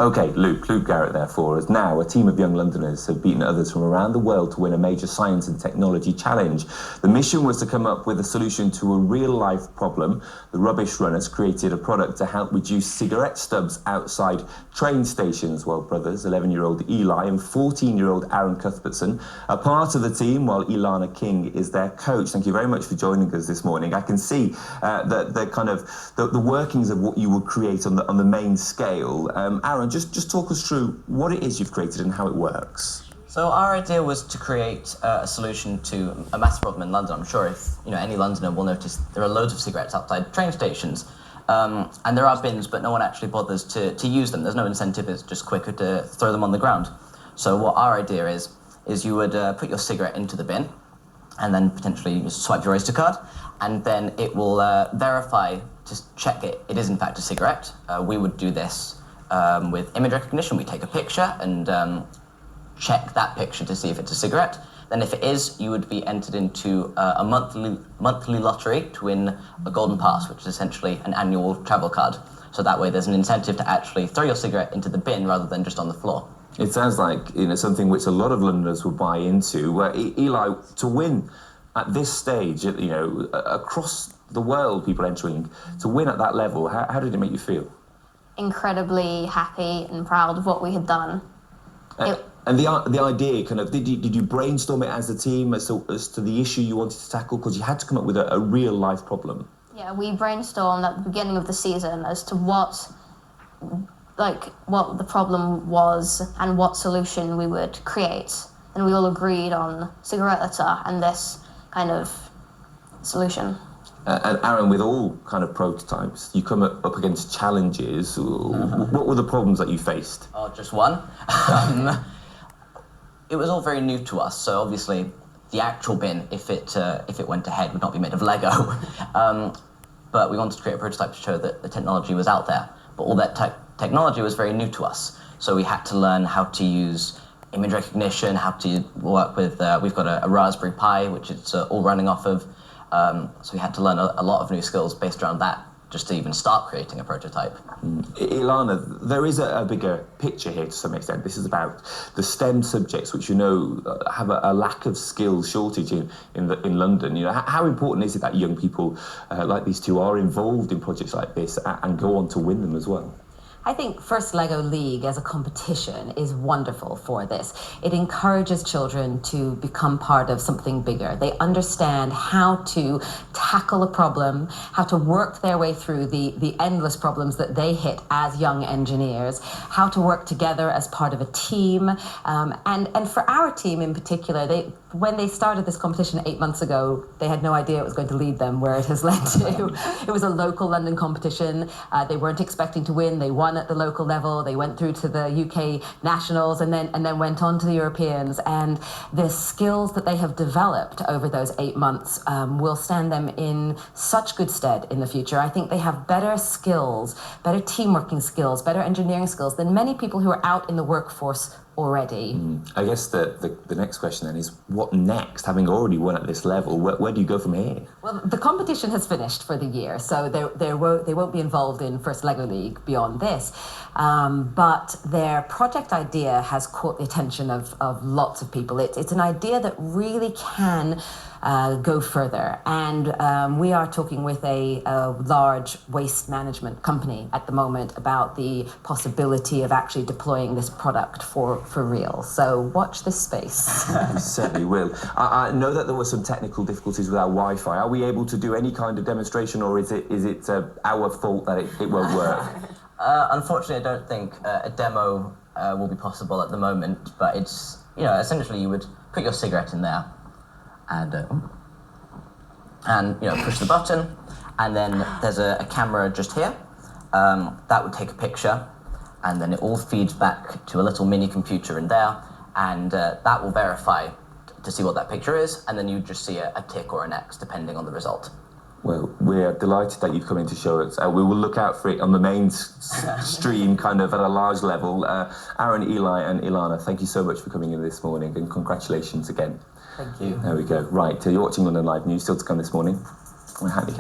Okay, Luke Garrett there for us. Now, a team of young Londoners have beaten others from around the world to win a major science and technology challenge. The mission was to come up with a solution to a real-life problem. The Rubbish Runners created a product to help reduce cigarette stubs outside train stations. Well, brothers, 11-year-old Eli and 14-year-old Aaron Cuthbertson, are part of the team, while Ilana King is their coach. Thank you very much for joining us this morning. I can see the workings of what you would create on the main scale. Aaron, just talk us through what it is you've created and how it works. So our idea was to create a solution to a massive problem in London. I'm sure if any Londoner will notice there are loads of cigarettes outside train stations, and there are bins, but no one actually bothers to use them. There's no incentive. It's just quicker to throw them on the ground. So what our idea is you would put your cigarette into the bin, and then potentially swipe your Oyster card, and then it will verify to check it is in fact a cigarette. We would do this with image recognition. We take a picture and check that picture to see if it's a cigarette. Then if it is, you would be entered into a monthly lottery to win a golden pass, which is essentially an annual travel card. So that way there's an incentive to actually throw your cigarette into the bin rather than just on the floor. It sounds like something which a lot of Londoners will buy into. Eli, to win at this stage, across the world, people entering, to win at that level, how did it make you feel? Incredibly happy and proud of what we had done. And the idea, did you brainstorm it as a team as to the issue you wanted to tackle? Because you had to come up with a real life problem. Yeah, we brainstormed at the beginning of the season as to what the problem was and what solution we would create. And we all agreed on cigarette litter and this kind of solution. And Aaron, with all kind of prototypes, you come up against challenges. What were the problems that you faced? Oh, just one. It was all very new to us, so obviously the actual bin, if it went ahead, would not be made of Lego. But we wanted to create a prototype to show that the technology was out there. But all that technology was very new to us, so we had to learn how to use image recognition, how to work with. We've got a Raspberry Pi, which it's all running off of. So we had to learn a lot of new skills based around that just to even start creating a prototype. Ilana, there is a bigger picture here to some extent. This is about the STEM subjects, which have a lack of skills shortage in London. How important is it that young people like these two are involved in projects like this and go on to win them as well? I think First Lego League as a competition is wonderful for this. It encourages children to become part of something bigger. They understand how to tackle a problem, how to work their way through the endless problems that they hit as young engineers, how to work together as part of a team. And for our team in particular, when they started this competition 8 months ago, they had no idea it was going to lead them where it has led to. It was a local London competition. They weren't expecting to win. They won at the local level. They went through to the UK nationals and then went on to the Europeans. And the skills that they have developed over those 8 months will stand them in such good stead in the future. I think they have better skills, better teamworking skills, better engineering skills than many people who are out in the workforce already. I guess the next question then is, what next? Having already won at this level, where do you go from here? Well, the competition has finished for the year, so they won't be involved in First Lego League beyond this. But their project idea has caught the attention of lots of people. It's an idea that really can go further. And we are talking with a large waste management company at the moment about the possibility of actually deploying this product for real. So watch this space. We certainly will. I know that there were some technical difficulties with our Wi-Fi. Are we able to do any kind of demonstration, or is it our fault that it won't work? Unfortunately, I don't think a demo will be possible at the moment, but it's, essentially you would put your cigarette in there and push the button, and then there's a camera just here that would take a picture, and then it all feeds back to a little mini computer in there, and that will verify to see what that picture is, and then you just see a tick or an X depending on the result. Well, we're delighted that you've come in to show us. We will look out for it on the main stream, kind of at a large level. Aaron, Eli and Ilana, thank you so much for coming in this morning, and congratulations again. Thank you. There we go. Right, you're watching London Live News, still to come this morning. We're happy.